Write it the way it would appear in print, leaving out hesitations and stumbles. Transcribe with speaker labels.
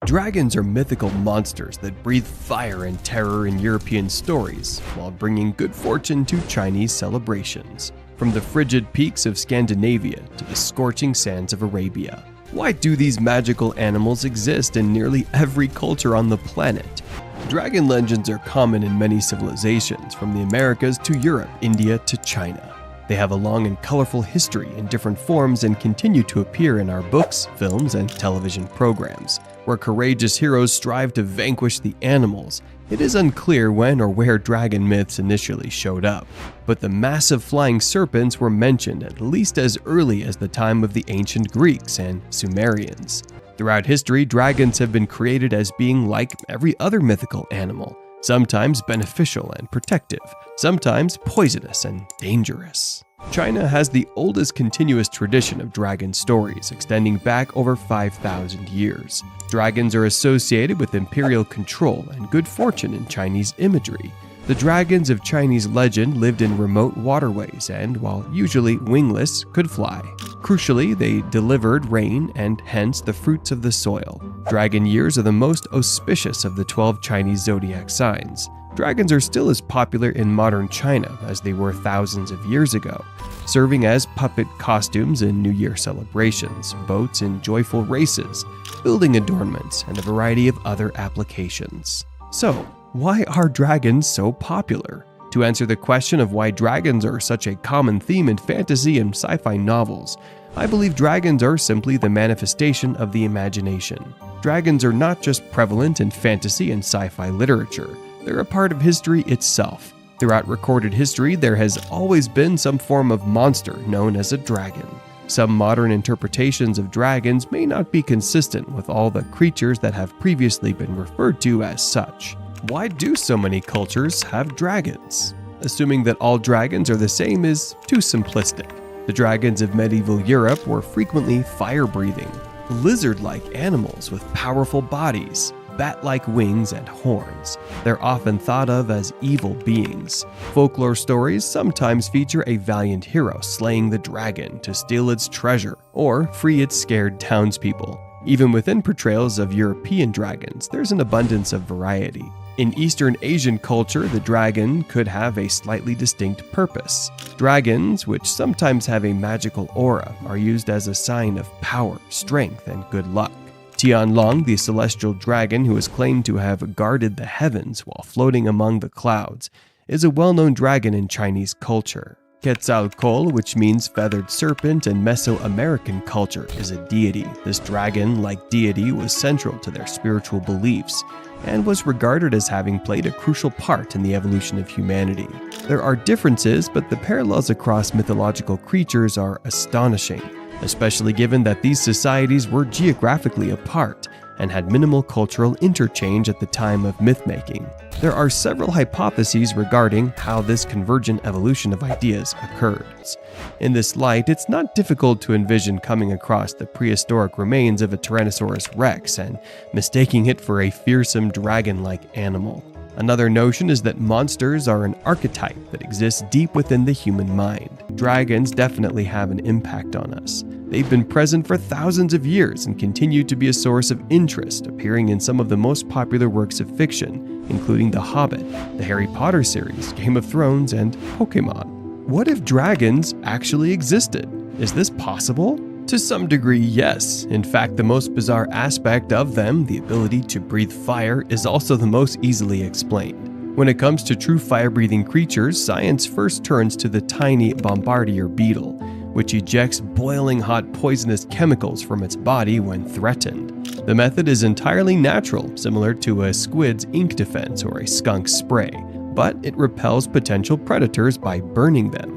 Speaker 1: Dragons are mythical monsters that breathe fire and terror in European stories, while bringing good fortune to Chinese celebrations, from the frigid peaks of Scandinavia to the scorching sands of Arabia. Why do these magical animals exist in nearly every culture on the planet? Dragon legends are common in many civilizations, from the Americas to Europe, India to China. They have a long and colorful history in different forms and continue to appear in our books, films, and television programs. Where courageous heroes strive to vanquish the animals, it is unclear when or where dragon myths initially showed up. But the massive flying serpents were mentioned at least as early as the time of the ancient Greeks and Sumerians. Throughout history, dragons have been created as being like every other mythical animal, sometimes beneficial and protective, sometimes poisonous and dangerous. China has the oldest continuous tradition of dragon stories, extending back over 5,000 years. Dragons are associated with imperial control and good fortune in Chinese imagery. The dragons of Chinese legend lived in remote waterways and, while usually wingless, could fly. Crucially, they delivered rain and hence the fruits of the soil. Dragon years are the most auspicious of the 12 Chinese zodiac signs. Dragons are still as popular in modern China as they were thousands of years ago, serving as puppet costumes in New Year celebrations, boats in joyful races, building adornments, and a variety of other applications. So, why are dragons so popular? To answer the question of why dragons are such a common theme in fantasy and sci-fi novels, I believe dragons are simply the manifestation of the imagination. Dragons are not just prevalent in fantasy and sci-fi literature, they're a part of history itself. Throughout recorded history, there has always been some form of monster known as a dragon. Some modern interpretations of dragons may not be consistent with all the creatures that have previously been referred to as such. Why do so many cultures have dragons? Assuming that all dragons are the same is too simplistic. The dragons of medieval Europe were frequently fire-breathing, lizard-like animals with powerful bodies, bat-like wings and horns. They're often thought of as evil beings. Folklore stories sometimes feature a valiant hero slaying the dragon to steal its treasure or free its scared townspeople. Even within portrayals of European dragons, there's an abundance of variety. In Eastern Asian culture, the dragon could have a slightly distinct purpose. Dragons, which sometimes have a magical aura, are used as a sign of power, strength, and good luck. Tianlong, the celestial dragon who is claimed to have guarded the heavens while floating among the clouds, is a well-known dragon in Chinese culture. Quetzalcoatl, which means feathered serpent in Mesoamerican culture, is a deity. This dragon-like deity was central to their spiritual beliefs and was regarded as having played a crucial part in the evolution of humanity. There are differences, but the parallels across mythological creatures are astonishing, especially given that these societies were geographically apart and had minimal cultural interchange at the time of myth-making. There are several hypotheses regarding how this convergent evolution of ideas occurred. In this light, it's not difficult to envision coming across the prehistoric remains of a Tyrannosaurus rex and mistaking it for a fearsome dragon-like animal. Another notion is that monsters are an archetype that exists deep within the human mind. Dragons definitely have an impact on us. They've been present for thousands of years and continue to be a source of interest, appearing in some of the most popular works of fiction, including The Hobbit, the Harry Potter series, Game of Thrones, and Pokémon. What if dragons actually existed? Is this possible? To some degree, yes. In fact, the most bizarre aspect of them, the ability to breathe fire, is also the most easily explained. When it comes to true fire-breathing creatures, science first turns to the tiny bombardier beetle, which ejects boiling hot poisonous chemicals from its body when threatened. The method is entirely natural, similar to a squid's ink defense or a skunk's spray, but it repels potential predators by burning them.